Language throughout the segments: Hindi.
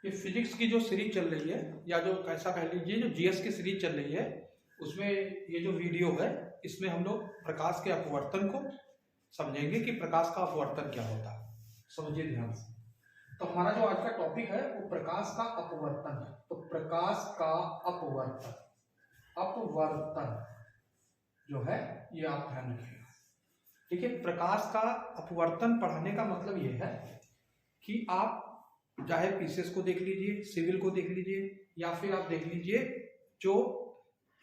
ये फिजिक्स की जो सीरीज चल रही है, या जो ऐसा कह लीजिए जो जीएस की सीरीज चल रही है, उसमें ये जो वीडियो है इसमें हम लोग प्रकाश के अपवर्तन को समझेंगे कि प्रकाश का अपवर्तन क्या होता है। समझिए ध्यान से। तो हमारा जो आज का टॉपिक है वो प्रकाश का अपवर्तन है। तो प्रकाश का अपवर्तन अपवर्तन जो है ये आप ध्यान रखिएगा। ठीक है, प्रकाश का अपवर्तन पढ़ाने का मतलब ये है कि आप चाहे पीसीएस को देख लीजिए, सिविल को देख लीजिए, या फिर आप देख लीजिए जो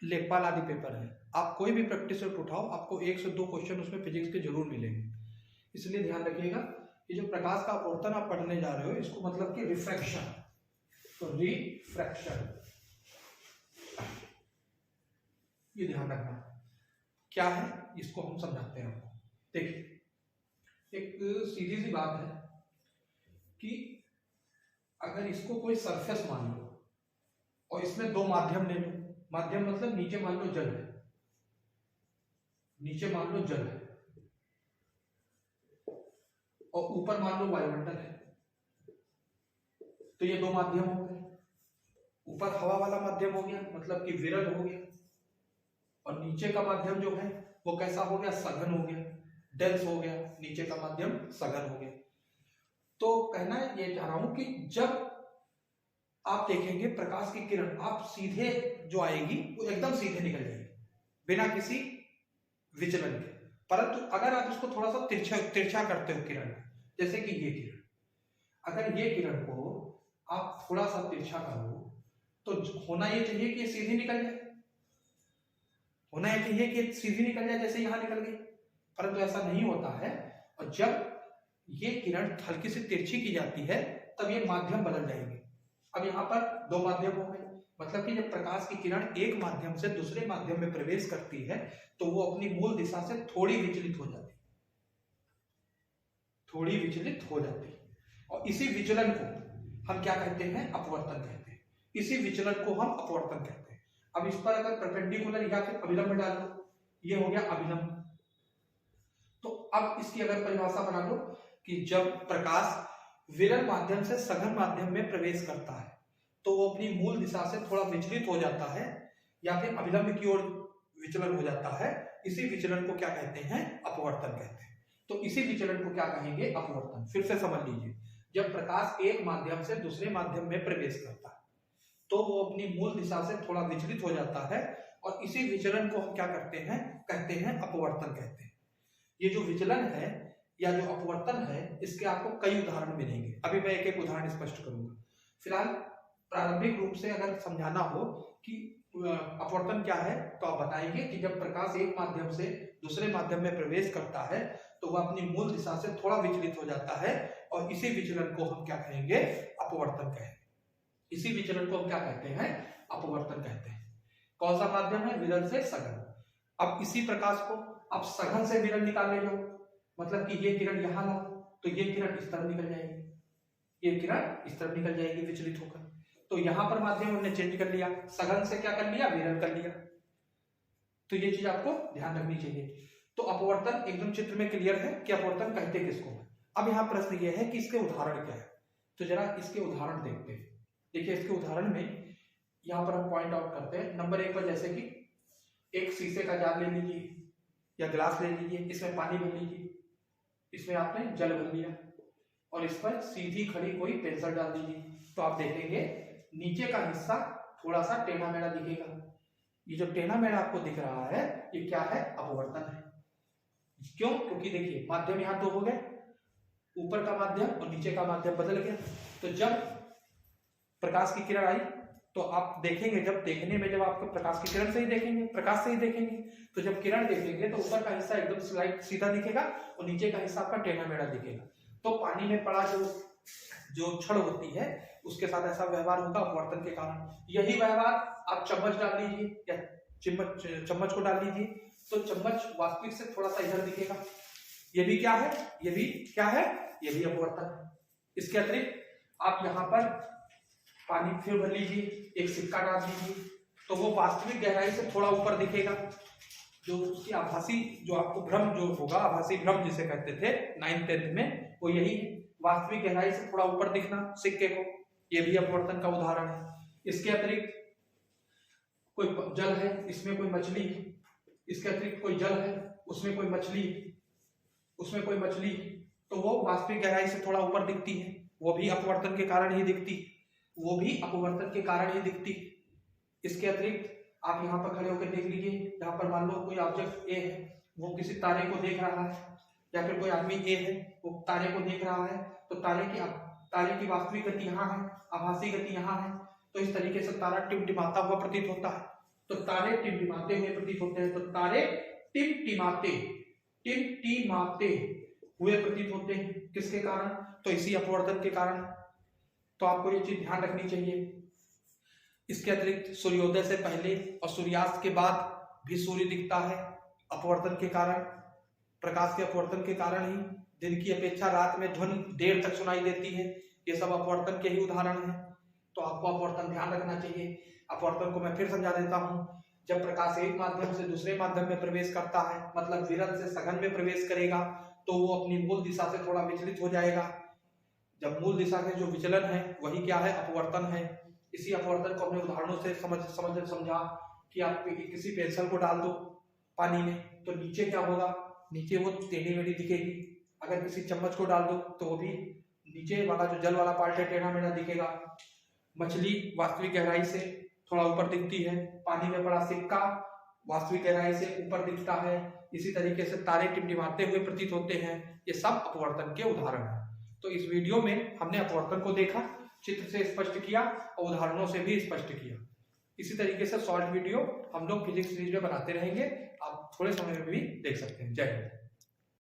लेखपाल आदि पेपर है, आप कोई भी प्रैक्टिस सेट उठाओ, आपको 1 से 2 क्वेश्चन उसमें फिजिक्स के जरूर मिलेंगे। इसलिए ध्यान रखिएगा, ये जो प्रकाश का अपवर्तन आप पढ़ने जा रहे हो इसको मतलब कि रिफ्रैक्शन, तो रिफ्रैक्शन ये ध्यान रखना क्या है, इसको हम समझाते हैं आपको। देखिए, एक सीधी सी बात है कि अगर इसको कोई सरफेस मान लो और इसमें 2 माध्यम ले लो, माध्यम मतलब नीचे मान लो जल है, नीचे मान लो जल है और ऊपर मान लो वायुमंडल है, तो ये 2 माध्यम हो गए। ऊपर हवा वाला माध्यम हो गया, मतलब कि विरल हो गया, और नीचे का माध्यम जो है वो कैसा हो गया, सघन हो गया, डेंस हो गया, नीचे का माध्यम सघन हो गया। तो कहना ये चाह रहा हूं कि जब आप देखेंगे प्रकाश की किरण, आप सीधे जो आएगी वो एकदम सीधे निकल जाएगी बिना किसी विचलन के। परंतु अगर आप इसको थोड़ा सा तिरछा करते हो किरण, जैसे कि ये किरण, अगर ये किरण को आप थोड़ा सा तिरछा करो तो होना ये चाहिए कि ये सीधी निकल जाए, होना ये चाहिए कि सीधी निकल जाए जैसे यहां निकल गई, परंतु ऐसा नहीं होता है। और जब ये किरण हल्की से तिरछी की जाती है तब ये माध्यम बदल जाएंगे। अब यहाँ पर 2 माध्यम हो गए, मतलब कि जब प्रकाश की किरण एक माध्यम से दूसरे माध्यम में प्रवेश करती है तो वो अपनी मूल दिशा से थोड़ी विचलित हो जाती है, थोड़ी विचलित हो जाती है। और इसी विचलन को हम क्या कहते हैं, अपवर्तन कहते हैं। इसी विचलन को हम अपवर्तन कहते हैं। अब इस पर अगर परपेंडिकुलर या फिर अभिलंब डाल दो, ये हो गया अभिलंब। तो अब इसकी अगर परिभाषा बना लो कि जब प्रकाश विरल माध्यम से सघन माध्यम में प्रवेश करता है तो वो अपनी मूल दिशा से थोड़ा विचलित हो जाता है या फिर अभिलंब की ओर विचलन हो जाता है। इसी विचलन को क्या कहते हैं, अपवर्तन कहते हैं। तो इसी विचलन को क्या कहेंगे, अपवर्तन। फिर से समझ लीजिए, जब प्रकाश एक माध्यम से दूसरे माध्यम में प्रवेश करता है तो वो अपनी मूल दिशा से थोड़ा विचलित हो जाता है, और इसी विचलन को हम क्या करते हैं, कहते हैं अपवर्तन कहते हैं। ये जो विचलन है या जो अपवर्तन है, इसके आपको कई उदाहरण मिलेंगे। अभी मैं एक एक उदाहरण स्पष्ट करूंगा। फिलहाल प्रारंभिक रूप से अगर समझाना हो कि अपवर्तन क्या है तो आप बताएंगे कि जब प्रकाश एक माध्यम से दूसरे माध्यम में प्रवेश करता है तो वह अपनी मूल दिशा से थोड़ा विचलित हो जाता है, और इसी विचलन को हम क्या कहेंगे, अपवर्तन कहेंगे। इसी विचलन को हम क्या कहते हैं, अपवर्तन कहते हैं। कौन सा माध्यम है, विरल से सघन। अब इसी प्रकाश को आप सघन से विरल निकालने जाओ, मतलब कि ये किरण यहां लाओ तो ये किरण इस तरफ निकल जाएगी, ये किरण इस तरफ निकल जाएगी विचलित होकर। तो यहां पर माध्यम हमने चेंज कर लिया, सघन से क्या कर लिया, विरल कर लिया। तो ये चीज आपको ध्यान रखनी चाहिए। तो अपवर्तन एकदम चित्र में क्लियर है कि अपवर्तन कहते किसको है। अब यहाँ प्रश्न ये है कि इसके उदाहरण क्या है, तो जरा इसके उदाहरण देखते हैं। देखिए, इसके उदाहरण में यहाँ पर हम पॉइंट आउट करते हैं। नंबर 1 पर जैसे कि एक शीशे का जार ले लीजिए या गिलास ले लीजिए, इसमें पानी भर लीजिए, इसमें आपने जल भर लिया और इस पर सीधी खड़ी कोई पेंसिल डाल दीजिए, तो आप देखेंगे नीचे का हिस्सा थोड़ा सा टेढ़ा मेढ़ा दिखेगा। ये जो टेढ़ा मेढ़ा आपको दिख रहा है ये क्या है, अपवर्तन है। क्यों, क्योंकि देखिए माध्यम यहाँ 2 हो गए, ऊपर का माध्यम और नीचे का माध्यम बदल गया। तो जब प्रकाश की किरण आई तो आप देखेंगे, जब देखने में जब आपको प्रकाश की किरण से ही देखेंगे, प्रकाश से ही देखेंगे, तो जब किरण देखेंगे तो ऊपर का हिस्सा एकदम स्लाइड सीधा दिखेगा और नीचे का हिस्सा आपका टेढ़ा मेढ़ा दिखेगा। तो पानी में पड़ा जो छड़ होती है उसके साथ ऐसा व्यवहार होगा अपवर्तन के कारण। यही व्यवहार आप चम्मच डाल लीजिए या चम्मच को डाल लीजिए, तो चम्मच वास्तविक से थोड़ा सा इधर दिखेगा। ये भी क्या है, ये भी क्या है, ये भी अपवर्तन है। इसके अतिरिक्त आप यहाँ पर पानी फिर भर लीजिए, एक सिक्का डाल दीजिए, तो वो वास्तविक गहराई से थोड़ा ऊपर दिखेगा। जो उसकी आभासी जो आपको भ्रम जो होगा, आभासी भ्रम जिसे कहते थे 9th 10th में, वो यही है, वास्तविक गहराई से थोड़ा ऊपर दिखना सिक्के को। ये भी अपवर्तन का उदाहरण है। इसके अतिरिक्त कोई जल है, इसमें कोई मछली, इसके अतिरिक्त कोई जल है, उसमें कोई मछली, उसमें कोई मछली, तो वो वास्तविक गहराई से थोड़ा ऊपर दिखती है, वो भी अपवर्तन के कारण ही दिखती, वो भी अपवर्तन के कारण ही दिखती। इसके अतिरिक्त आप यहाँ पर खड़े होकर देख लीजिए, यहाँ पर मान लो कोई ऑब्जेक्ट ए है, वो किसी तारे को देख रहा है, या फिर कोई आदमी ए है वो तारे को देख रहा है, तो तारे की वास्तविक गति यहाँ है, आभासी गति यहाँ है, तो इस तरीके से तारा टिमटिमाता हुआ प्रतीत होता है। तो तारे टिमटिमाते हुए प्रतीत होते हैं, तो तारे टिमटिमाते हुए प्रतीत होते हैं। किसके कारण? तो इसी अपवर्तन के कारण। तो आपको ये चीज ध्यान रखनी चाहिए। इसके अतिरिक्त सूर्योदय से पहले और सूर्यास्त के बाद भी सूर्य दिखता है, अपवर्तन के कारण, प्रकाश के अपवर्तन के कारण ही। दिन की अपेक्षा रात में ध्वनि देर तक सुनाई देती है, ये सब अपवर्तन के ही उदाहरण हैं। तो आपको अपवर्तन ध्यान रखना चाहिए। अपवर्तन को मैं फिर समझा देता हूँ। जब प्रकाश एक माध्यम से दूसरे माध्यम में प्रवेश करता है, मतलब विरल से सघन में प्रवेश करेगा, तो वो अपनी मूल दिशा से थोड़ा विचलित हो जाएगा। जब मूल दिशा के जो विचलन है वही क्या है? अपवर्तन है। इसी अपवर्तन को हमने उदाहरणों से समझा कि आप किसी पेंसिल को डाल दो पानी में, तो नीचे क्या होगा? नीचे वो टेढ़ी मेढ़ी दिखेगी। अगर किसी चम्मच को डाल दो तो वो भी नीचे वाला जो जल वाला पार्ट है टेढ़ा मेढ़ा दिखेगा। मछली वास्तविक गहराई से थोड़ा ऊपर दिखती है, पानी में पड़ा सिक्का वास्तविक गहराई से ऊपर दिखता है। इसी तरीके से तारे टिमटिमाते हुए प्रतीत होते हैं। ये सब अपवर्तन के उदाहरण हैं। तो इस वीडियो में हमने अपवर्तन को देखा, चित्र से स्पष्ट किया और उदाहरणों से भी स्पष्ट किया। इसी तरीके से शॉर्ट वीडियो हम लोग फिजिक्स सीरीज में बनाते रहेंगे, आप थोड़े समय में भी देख सकते हैं। जय हिंद।